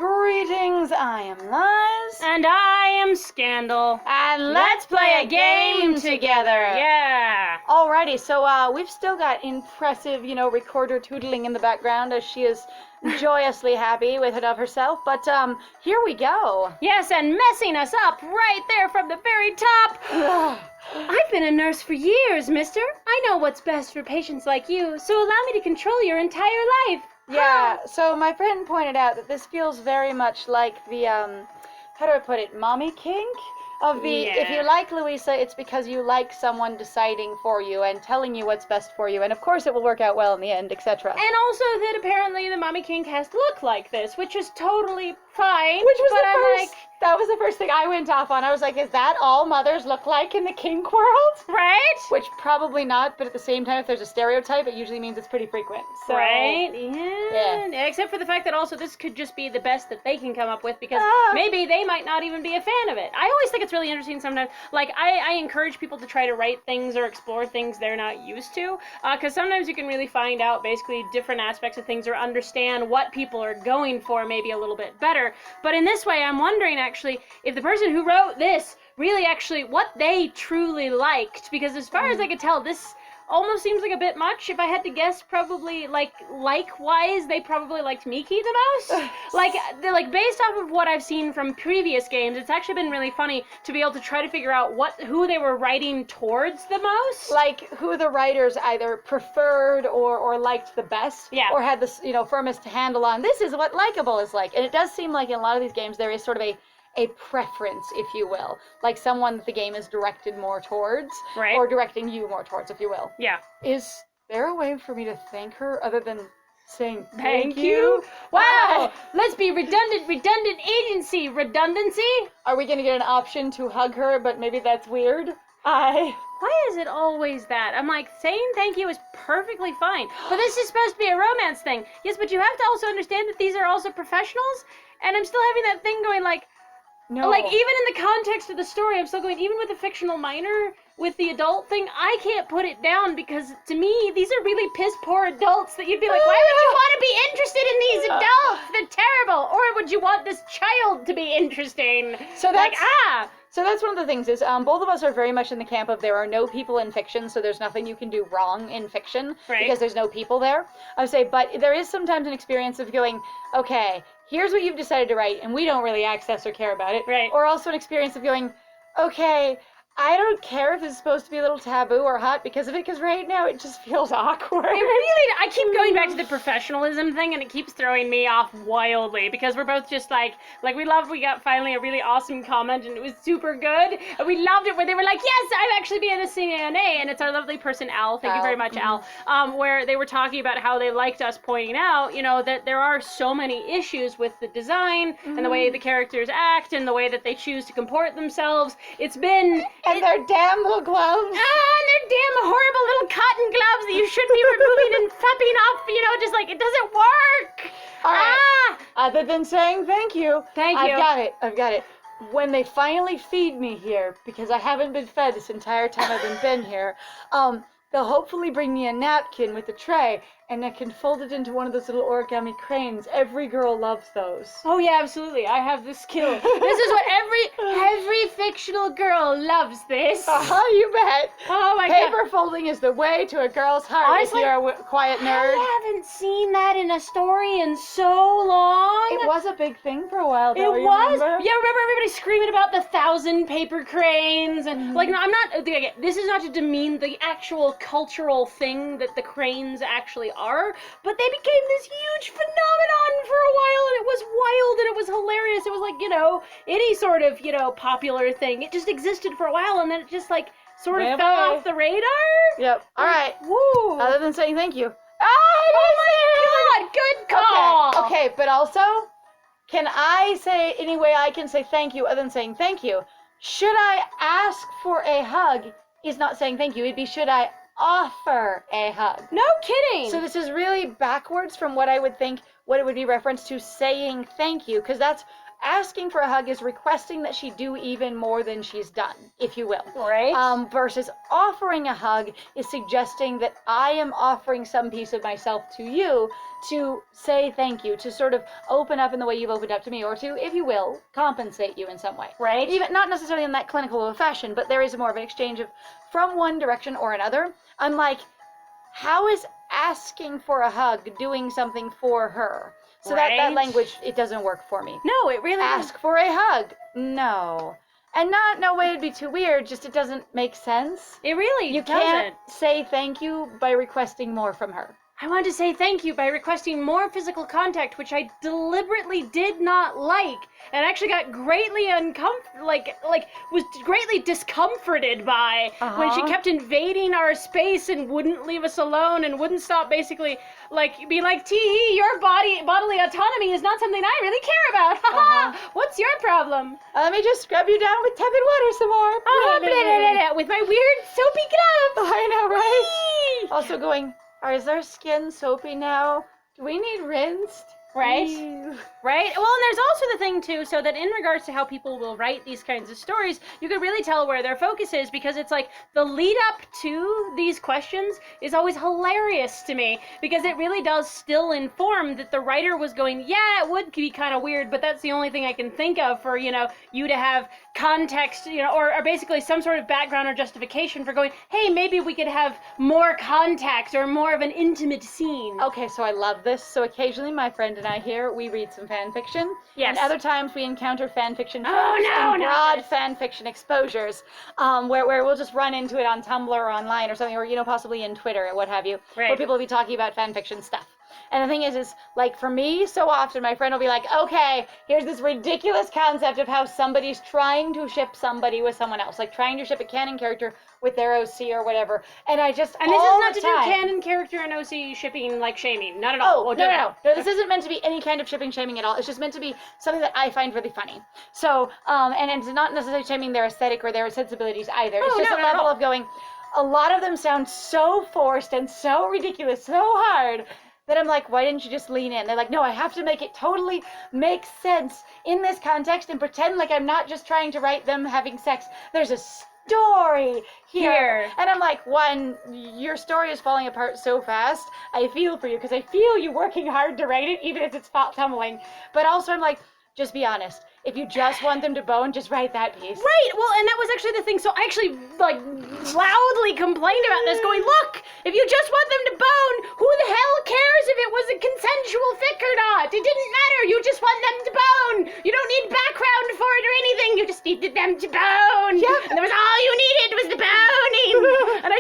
Greetings, I am Liz. And I am Scandal. And let's play a game together. Yeah. Alrighty, so we've still got impressive, recorder tootling in the background as she is joyously happy with it of herself. But here we go. Yes, and messing us up right there from the very top. I've been a nurse for years, mister. I know what's best for patients like you, so allow me to control your entire life. Yeah, so my friend pointed out that this feels very much like the, how do I put it, mommy kink? If you like Louisa, it's because you like someone deciding for you and telling you what's best for you, and of course it will work out well in the end, etc. And also that apparently the mommy kink has to look like this, which is totally fine. That was the first thing I went off on. I was like, is that all mothers look like in the kink world? Right? Which probably not, but at the same time, if there's a stereotype, it usually means it's pretty frequent. So, right? Yeah. Except for the fact that also this could just be the best that they can come up with, because maybe they might not even be a fan of it. I always think it's really interesting sometimes. Like, I encourage people to try to write things or explore things they're not used to, because sometimes you can really find out basically different aspects of things or understand what people are going for maybe a little bit better. But in this way, I'm wondering actually if the person who wrote this really actually what they truly liked, because as far as I could tell, this almost seems like a bit much. If I had to guess, probably likewise, they probably liked Miki the most. like based off of what I've seen from previous games, it's actually been really funny to be able to try to figure out who they were writing towards the most. Like who the writers either preferred or liked the best, or had this firmest handle on. This is what likable is like, and it does seem like in a lot of these games there is sort of a preference, if you will, like someone that the game is directed more towards, or directing you more towards, if you will. Yeah. Is there a way for me to thank her other than saying thank you? Wow! Let's be redundant agency. Redundancy? Are we gonna get an option to hug her, but maybe that's weird? Why is it always that? I'm like, saying thank you is perfectly fine, but this is supposed to be a romance thing. Yes, but you have to also understand that these are also professionals, and I'm still having that thing going like, no. Like, even in the context of the story, I'm still going, even with the fictional minor, with the adult thing, I can't put it down, because to me, these are really piss-poor adults that you'd be like, why would you want to be interested in these adults? They're terrible. Or would you want this child to be interesting? So that's one of the things is both of us are very much in the camp of there are no people in fiction, so there's nothing you can do wrong in fiction because there's no people there. I would say, but there is sometimes an experience of going, okay, here's what you've decided to write, and we don't really access or care about it. Right. Or also an experience of going, okay, I don't care if it's supposed to be a little taboo or hot because of it, because right now it just feels awkward. I keep going back to the professionalism thing, and it keeps throwing me off wildly, because we're both just like we got finally a really awesome comment, and it was super good, and we loved it, where they were like, yes, I'm actually being a CNA, and it's our lovely person, Al, thank you very much, Al, where they were talking about how they liked us pointing out, that there are so many issues with the design, and the way the characters act, and the way that they choose to comport themselves. And their damn little gloves. And their damn horrible little cotton gloves that you should be removing and flapping off, just like, it doesn't work. All right. Other than saying thank you. Thank you. I've got it. When they finally feed me here, because I haven't been fed this entire time I've been here, they'll hopefully bring me a napkin with a tray, and I can fold it into one of those little origami cranes. Every girl loves those. Oh yeah, absolutely. I have the skill. This is what every fictional girl loves this. You bet. Oh my God. Paper God. folding is the way to a girl's heart. Honestly, if you're a quiet nerd. I haven't seen that in a story in so long. It was a big thing for a while, though. It was? Remember? Yeah, remember everybody screaming about the 1,000 paper cranes, and no, I'm not, this is not to demean the actual cultural thing that the cranes actually are, but they became this huge phenomenon for a while, and it was wild, and it was hilarious. It was like, any sort of, popular thing. It just existed for a while, and then it just, sort of fell off the radar. Yep. All right. Woo. Other than saying thank you. Oh my God, good call. Okay, but also, can I say any way I can say thank you other than saying thank you? Should I ask for a hug is not saying thank you. It'd be should I offer a hug. No kidding. So this is really backwards from what I would think what it would be referenced to saying thank you, because that's asking for a hug is requesting that she do even more than she's done, if you will. Right. Versus offering a hug is suggesting that I am offering some piece of myself to you to say thank you, to sort of open up in the way you've opened up to me, or to, if you will, compensate you in some way. Right. Even not necessarily in that clinical of a fashion, but there is more of an exchange of from one direction or another. I'm like, how is asking for a hug doing something for her? So that language, it doesn't work for me. No, it really Ask for a hug. No. And not no way it'd be too weird, just it doesn't make sense. It really You doesn't. can't say thank you by requesting more from her. I wanted to say thank you by requesting more physical contact, which I deliberately did not like, and actually got greatly was greatly discomforted by when she kept invading our space and wouldn't leave us alone and wouldn't stop basically be like, tee-hee, your bodily autonomy is not something I really care about. What's your problem? Let me just scrub you down with tepid water some more. With my weird soapy gloves. I know, right? Also going, is our skin soapy now? Do we need rinsed? Right? Ew. Right? Well, and there's also the thing, too, so that in regards to how people will write these kinds of stories, you can really tell where their focus is, because it's like the lead up to these questions is always hilarious to me, because it really does still inform that the writer was going, yeah, it would be kind of weird, but that's the only thing I can think of for, you to have context, or basically some sort of background or justification for going, hey, maybe we could have more context or more of an intimate scene. Okay, so I love this. So occasionally my friend and I here, we read some fan fiction. Yes. And other times we encounter fan fiction broad fan fiction exposures, where we'll just run into it on Tumblr or online or something, or possibly in Twitter or what have you, where people will be talking about fan fiction stuff. And the thing is like for me, so often my friend will be like, okay, here's this ridiculous concept of how somebody's trying to ship somebody with someone else, like trying to ship a canon character with their OC or whatever. And I just, and this is not to do canon character and OC shipping like shaming, not at all. Oh, no, this isn't meant to be any kind of shipping shaming at all. It's just meant to be something that I find really funny. So, and it's not necessarily shaming their aesthetic or their sensibilities either. It's just a level of going, a lot of them sound so forced and so ridiculous, so hard, that I'm like, why didn't you just lean in? They're like, no, I have to make it totally make sense in this context and pretend like I'm not just trying to write them having sex. There's a story here. And I'm like, one, your story is falling apart so fast. I feel for you, because I feel you working hard to write it, even if it's tumbling. But also I'm like, just be honest. If you just want them to bone, just write that piece. Right, well, and that was actually the thing. So I actually, loudly complained about this, going, look, if you just want them to bone, who the hell cares if it was a consensual fic or not? It didn't matter. You just want them to bone. You don't need background for it or anything. You just needed them to bone. Yeah. And that was all you needed was the boning. And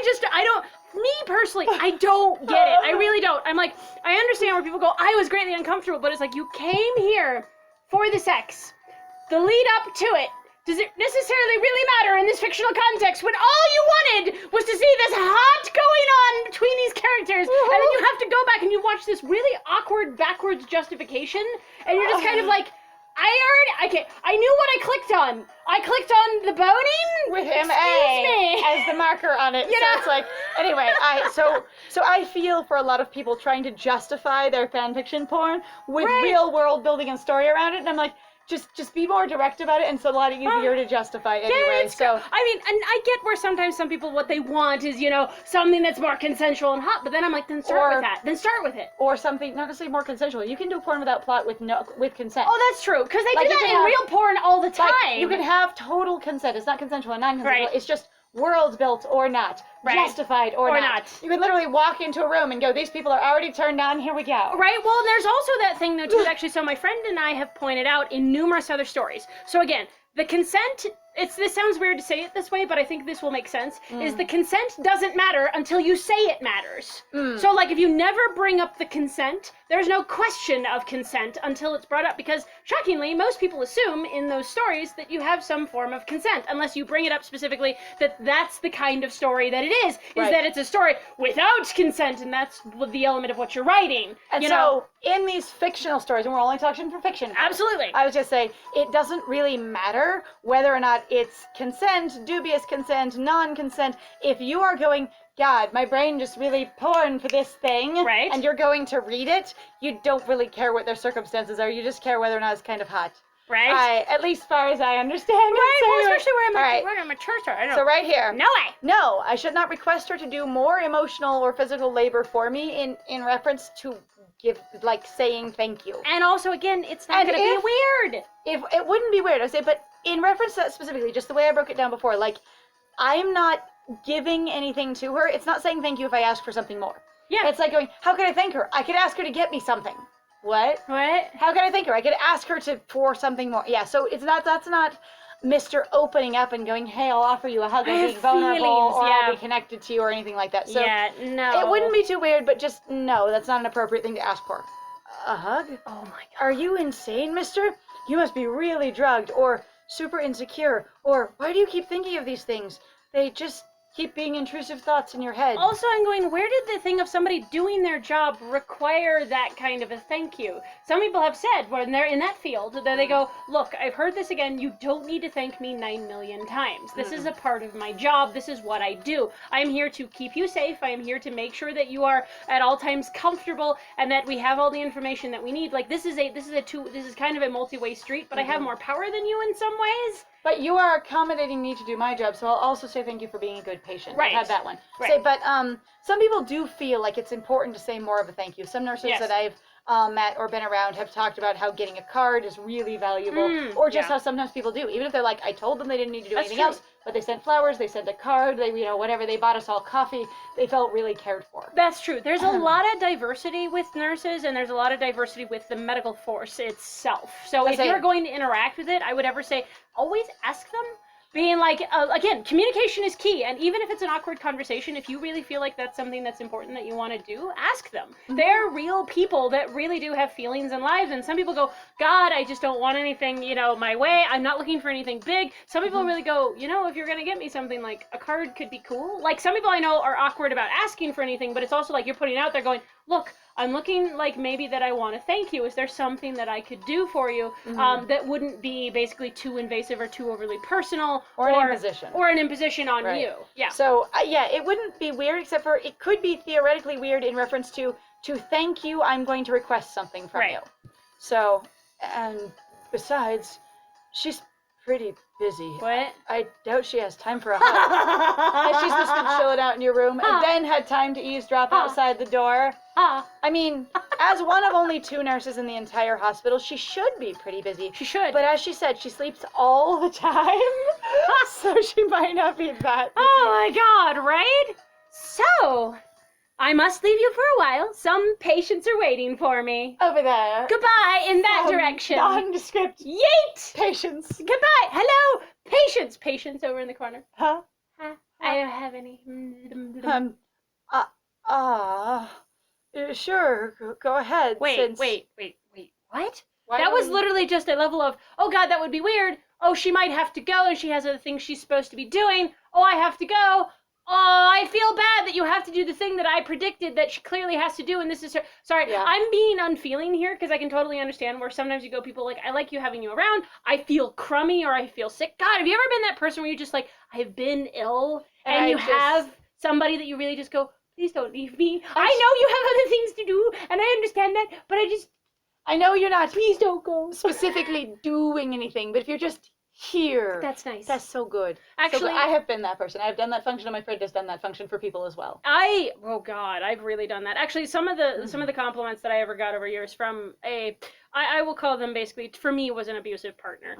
me personally, I don't get it. I really don't. I'm like, I understand where people go, I was greatly uncomfortable, but it's like, you came here for the sex. The lead up to it, does it necessarily really matter in this fictional context when all you wanted was to see this hot going on between these characters, and then you have to go back and you watch this really awkward backwards justification, and you're just kind of like, I knew what I clicked on. I clicked on the boning with MA as the marker on it. So it's like, anyway, so I feel for a lot of people trying to justify their fanfiction porn with real world building and story around it, and I'm like, just be more direct about it, and it's a lot easier to justify anyway. So I mean, and I get where sometimes some people, what they want is, something that's more consensual and hot, but then I'm like, then start with that. Then start with it. Or something, not necessarily more consensual. You can do porn without plot with consent. Oh, that's true, because they do that in real porn all the time. You can have total consent. It's not consensual and non-consensual. It's just world built or not, justified or not. You could literally walk into a room and go, these people are already turned on, here we go. Right, well, there's also that thing, though, too, actually, so my friend and I have pointed out in numerous other stories. So again, the consent, this sounds weird to say it this way, but I think this will make sense, is the consent doesn't matter until you say it matters. So, if you never bring up the consent, there's no question of consent until it's brought up, because, shockingly, most people assume in those stories that you have some form of consent, unless you bring it up specifically that that's the kind of story that it is that it's a story without consent, and that's the element of what you're writing. And so, in these fictional stories, and we're only talking for fiction. Absolutely. I would just say, it doesn't really matter whether or not it's consent, dubious consent, non-consent. If you are going, God, my brain just really porn for this thing, and you're going to read it, you don't really care what their circumstances are. You just care whether or not it's kind of hot. Right? At least as far as I understand it. Right, So well, anyway, especially where all right. I'm a church. I don't So right here. No way. No, I should not request her to do more emotional or physical labor for me in reference to saying thank you. And also, again, it's not going to be weird. If it wouldn't be weird, I say, but in reference to that specifically, just the way I broke it down before, like, I am not giving anything to her. It's not saying thank you if I ask for something more. Yeah. It's like going, how could I thank her? I could ask her to get me something. What? How could I thank her? I could ask her for something more. Yeah, so that's not Mr. opening up and going, hey, I'll offer you a hug and being vulnerable, or I'll be connected to you, or anything like that. So no. it wouldn't be too weird, but just no, that's not an appropriate thing to ask for. A hug? Oh my God. Are you insane, mister? You must be really drugged, or super insecure, or why do you keep thinking of these things? They just keep being intrusive thoughts in your head. Also, I'm going, where did the thing of somebody doing their job require that kind of a thank you? Some people have said when they're in that field that they go, look, I've heard this again. You don't need to thank me 9 million times. This is a part of my job. This is what I do. I'm here to keep you safe. I am here to make sure that you are at all times comfortable and that we have all the information that we need. Like, this is kind of a multi-way street, but I have more power than you in some ways. But you are accommodating me to do my job, so I'll also say thank you for being a good patient. Right. I've had that one. Right. But some people do feel like it's important to say more of a thank you. Some nurses that I've met or been around have talked about how getting a card is really valuable, or just how sometimes people do. Even if they're like, I told them they didn't need to do anything else, but they sent flowers, they sent a card, they whatever, they bought us all coffee, they felt really cared for. That's true. There's a lot of diversity with nurses, and there's a lot of diversity with the medical force itself. So if you're going to interact with it, I would ever say, always ask them. Being like, again, communication is key. And even if it's an awkward conversation, if you really feel like that's something that's important that you want to do, ask them. They're real people that really do have feelings and lives. And some people go, God, I just don't want anything, my way. I'm not looking for anything big. Some people really go, if you're going to get me something, like a card could be cool. Like some people I know are awkward about asking for anything, but it's also like you're putting it out there going, look, I'm looking like maybe that I want to thank you. Is there something that I could do for you that wouldn't be basically too invasive or too overly personal? Or an imposition. Or an imposition on you. Yeah. So, it wouldn't be weird, except for it could be theoretically weird in reference to thank you, I'm going to request something from you. So, and besides, she's pretty busy. What? I doubt she has time for a hug. And she's just been chilling out in your room and then had time to eavesdrop outside the door. I mean, as one of only 2 nurses in the entire hospital, she should be pretty busy. She should. But as she said, she sleeps all the time, so she might not be that busy. Oh my God, right? So, I must leave you for a while. Some patients are waiting for me. Over there. Goodbye in that direction. Nondescript. Yeet! Patients. Goodbye. Hello. Patients. Patients over in the corner. Huh? I don't have any. Sure. Go ahead. Wait. What? Why that don't was we- literally just a level of, oh God, that would be weird. Oh, she might have to go and she has other things she's supposed to be doing. Oh, I have to go. Oh, I feel bad that you have to do the thing that I predicted that she clearly has to do, and this is her. Sorry, Yeah. I'm being unfeeling here because I can totally understand where sometimes you go, people like, I like you having you around. I feel crummy or I feel sick. God, have you ever been that person where you're just like, I've been ill, and you have somebody that you really just go, please don't leave me. I know you have other things to do, and I understand that, but I know you're not please don't go. specifically doing anything, but if you're just here. That's nice. That's so good. Actually, I have been that person. I've done that function, and my friend has done that function for people as well. Oh God, I've really done that. Actually, some of the compliments that I ever got over years from I will call them basically, for me, was an abusive partner.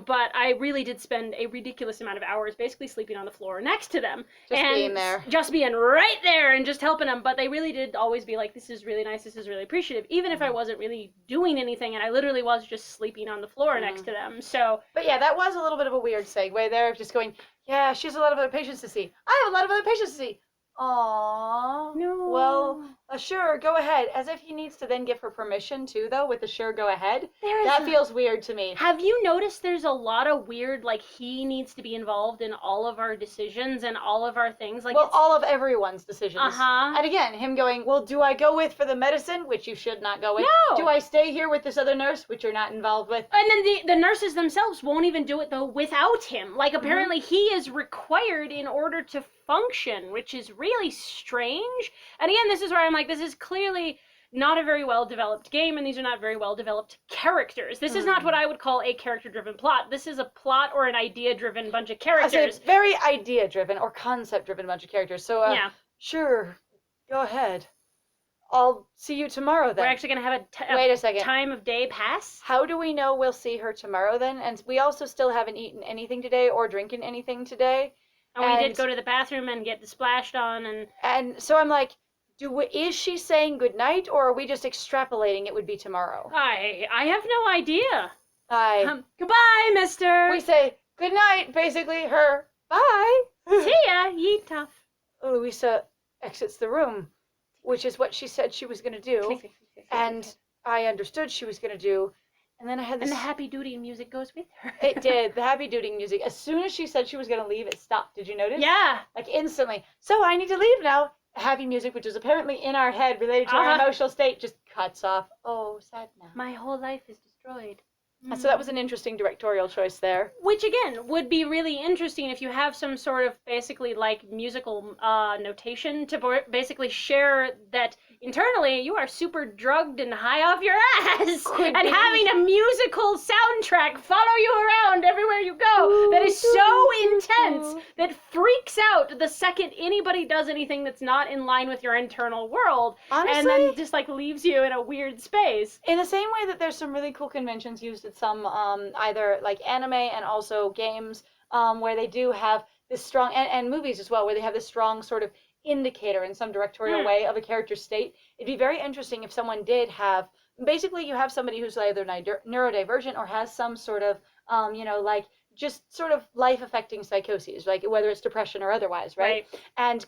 But I really did spend a ridiculous amount of hours basically sleeping on the floor next to them. Being there. Just being right there and just helping them. But they really did always be like, this is really nice, this is really appreciative. Even if I wasn't really doing anything and I literally was just sleeping on the floor next to them. So. But yeah, that was a little bit of a weird segue there of just going, yeah, she has a lot of other patients to see. I have a lot of other patients to see. Aww. No. Well, sure, go ahead. As if he needs to then give her permission too, though, with the sure, go ahead. That feels weird to me. Have you noticed there's a lot of weird, like, he needs to be involved in all of our decisions and all of our things? Like, well, all of everyone's decisions. Uh-huh. And again, him going, well, do I go with for the medicine, which you should not go with? No. Do I stay here with this other nurse, which you're not involved with? And then the nurses themselves won't even do it, though, without him. Like, apparently he is required in order to function, which is really strange. And again, this is where I'm like, this is clearly not a very well-developed game, and these are not very well-developed characters. This is not what I would call a character-driven plot. This is a plot or an idea-driven bunch of characters. I say very idea-driven or concept-driven bunch of characters. So, yeah. Sure, go ahead. I'll see you tomorrow then. We're actually going to have Wait a second. time of day pass? How do we know we'll see her tomorrow then? And we also still haven't eaten anything today or drinking anything today. And we did go to the bathroom and get splashed on. And so I'm like, is she saying goodnight, or are we just extrapolating it would be tomorrow? I have no idea. Goodbye, mister. We say goodnight, basically, her bye. See ya, ye tough. Louisa exits the room, which is what she said she was going to do, and I understood she was going to do, and then I had this... And the happy duty music goes with her. It did, the happy duty music. As soon as she said she was going to leave, it stopped. Did you notice? Yeah. Like, instantly. So I need to leave now. Happy music, which is apparently in our head, related to our emotional state, just cuts off. Oh, sad now. My whole life is destroyed. So that was an interesting directorial choice there. Which, again, would be really interesting if you have some sort of basically like musical notation to basically share that internally you are super drugged and high off your ass and having a musical soundtrack follow you around everywhere you go that is so intense that freaks out the second anybody does anything that's not in line with your internal world. Honestly, and then just like leaves you in a weird space. In the same way that there's some really cool conventions used at some either like anime and also games where they do have this strong and movies as well, where they have this strong sort of indicator in some directorial way of a character's state. It'd be very interesting if someone did have, basically you have somebody who's either neurodivergent or has some sort of like just sort of life-affecting psychoses, like whether it's depression or otherwise, right? And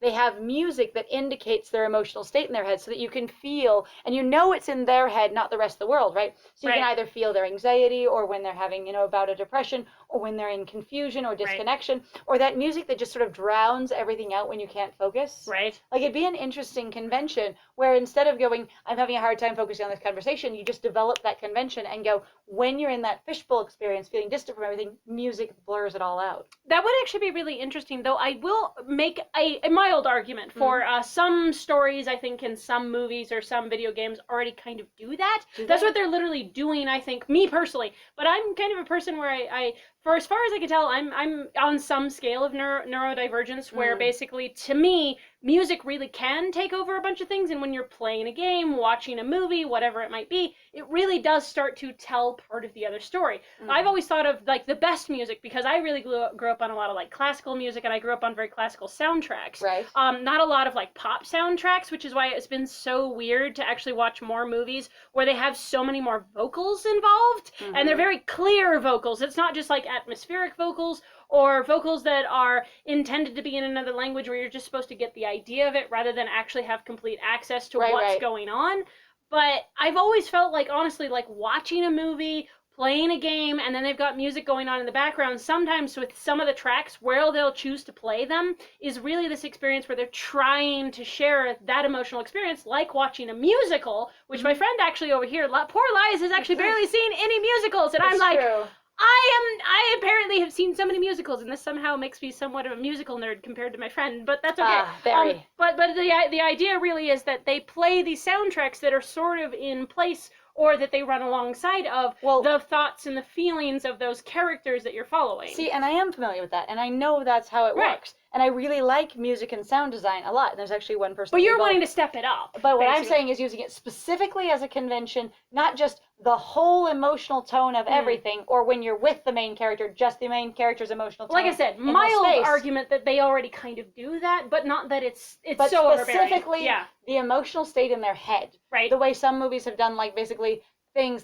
they have music that indicates their emotional state in their head so that you can feel, and you know it's in their head, not the rest of the world, right? So you can either feel their anxiety or when they're having, a bout of depression or when they're in confusion or disconnection or that music that just sort of drowns everything out when you can't focus. Right. Like it'd be an interesting convention where instead of going, I'm having a hard time focusing on this conversation, you just develop that convention and go, when you're in that fishbowl experience, feeling distant from everything, music blurs it all out. That would actually be really interesting, though. I will make a mild argument for some stories, I think, in some movies or some video games already kind of do that. That's what they're literally doing, I think, me personally. But I'm kind of a person where for as far as I can tell, I'm on some scale of neurodivergence where basically, to me, music really can take over a bunch of things, and when you're playing a game, watching a movie, whatever it might be, it really does start to tell part of the other story. I've always thought of like the best music because I really grew up on a lot of like classical music, and I grew up on very classical soundtracks. Right. Not a lot of like pop soundtracks, which is why it's been so weird to actually watch more movies where they have so many more vocals involved, and they're very clear vocals. It's not just like atmospheric vocals or vocals that are intended to be in another language where you're just supposed to get the idea of it rather than actually have complete access to what's going on. But I've always felt like, honestly, like watching a movie, playing a game, and then they've got music going on in the background, sometimes with some of the tracks where they'll choose to play them, is really this experience where they're trying to share that emotional experience, like watching a musical, which my friend actually over here, poor Liz, has actually barely seen any musicals, and I'm like... True. I apparently have seen so many musicals, and this somehow makes me somewhat of a musical nerd compared to my friend, but that's okay. Very. But the idea really is that they play these soundtracks that are sort of in place, or that they run alongside of the thoughts and the feelings of those characters that you're following. See, and I am familiar with that, and I know that's how it works. And I really like music and sound design a lot. And there's actually one person. But you're wanting to step it up. But what I'm saying is using it specifically as a convention, not just the whole emotional tone of everything, or when you're with the main character, just the main character's emotional tone. Like I said, mild argument that they already kind of do that, but not that it's but so overbearing. Specifically, the emotional state in their head. Right. The way some movies have done, like basically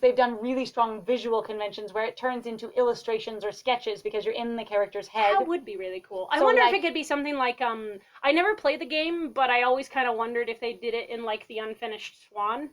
they've done really strong visual conventions where it turns into illustrations or sketches because you're in the character's head. That would be really cool. I wonder if it could be something like, I never played the game, but I always kind of wondered if they did it in like the Unfinished Swan.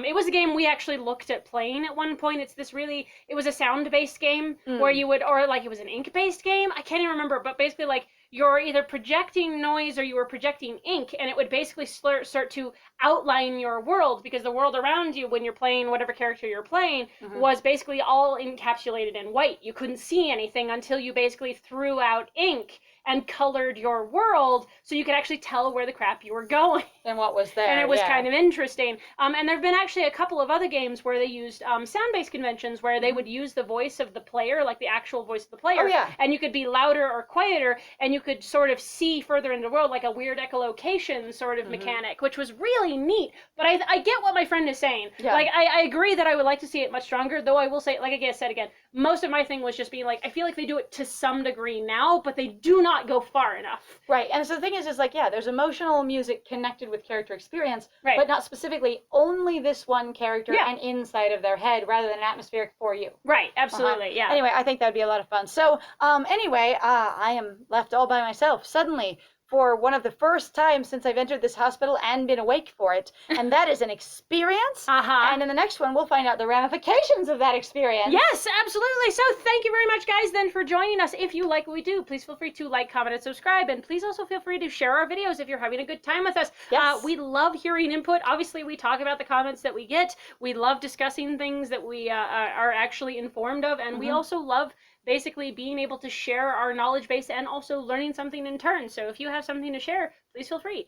It was a game we actually looked at playing at one point. It was a sound-based game where you would, or like it was an ink-based game. I can't even remember, but basically like you're either projecting noise or you were projecting ink, and it would basically start to outline your world, because the world around you when you're playing whatever character you're playing was basically all encapsulated in white. You couldn't see anything until you basically threw out ink, and colored your world so you could actually tell where the crap you were going. And what was there. And it was kind of interesting. And there have been actually a couple of other games where they used sound-based conventions where they would use the voice of the player, like the actual voice of the player. Oh, yeah. And you could be louder or quieter, and you could sort of see further into the world, like a weird echolocation sort of mechanic, which was really neat. But I get what my friend is saying. Yeah. Like, I agree that I would like to see it much stronger, though I will say, like I said again, most of my thing was just being like, I feel like they do it to some degree now, but they do not go far enough. Right, and so the thing is like, yeah, there's emotional music connected with character experience, Right. but not specifically only this one character Yeah. and inside of their head rather than atmospheric for you. Right, absolutely, yeah. Anyway, I think that'd be a lot of fun. So, anyway, I am left all by myself suddenly for one of the first times since I've entered this hospital and been awake for it, and that is an experience. And in the next one, we'll find out the ramifications of that experience. Yes, absolutely. So thank you very much, guys, then, for joining us. If you like what we do, please feel free to like, comment, and subscribe, and please also feel free to share our videos if you're having a good time with us. Yes. We love hearing input. Obviously, we talk about the comments that we get. We love discussing things that we are actually informed of, and we also love basically being able to share our knowledge base and also learning something in turn. So if you have something to share, please feel free.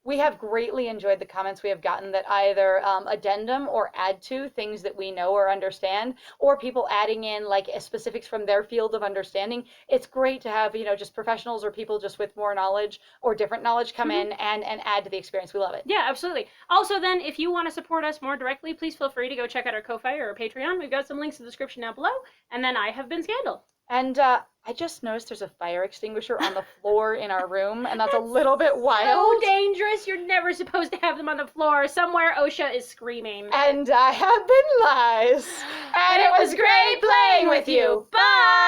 We have greatly enjoyed the comments we have gotten that either addendum or add to things that we know or understand, or people adding in like specifics from their field of understanding. It's great to have, just professionals or people just with more knowledge or different knowledge come in and add to the experience. We love it. Yeah, absolutely. Also then, if you want to support us more directly, please feel free to go check out our Ko-Fi or our Patreon. We've got some links in the description down below. And then I have been Scandal. And I just noticed there's a fire extinguisher on the floor in our room, and that's a little bit wild. So dangerous. You're never supposed to have them on the floor. Somewhere OSHA is screaming. And I have been Lies. And it was great playing with you. Bye!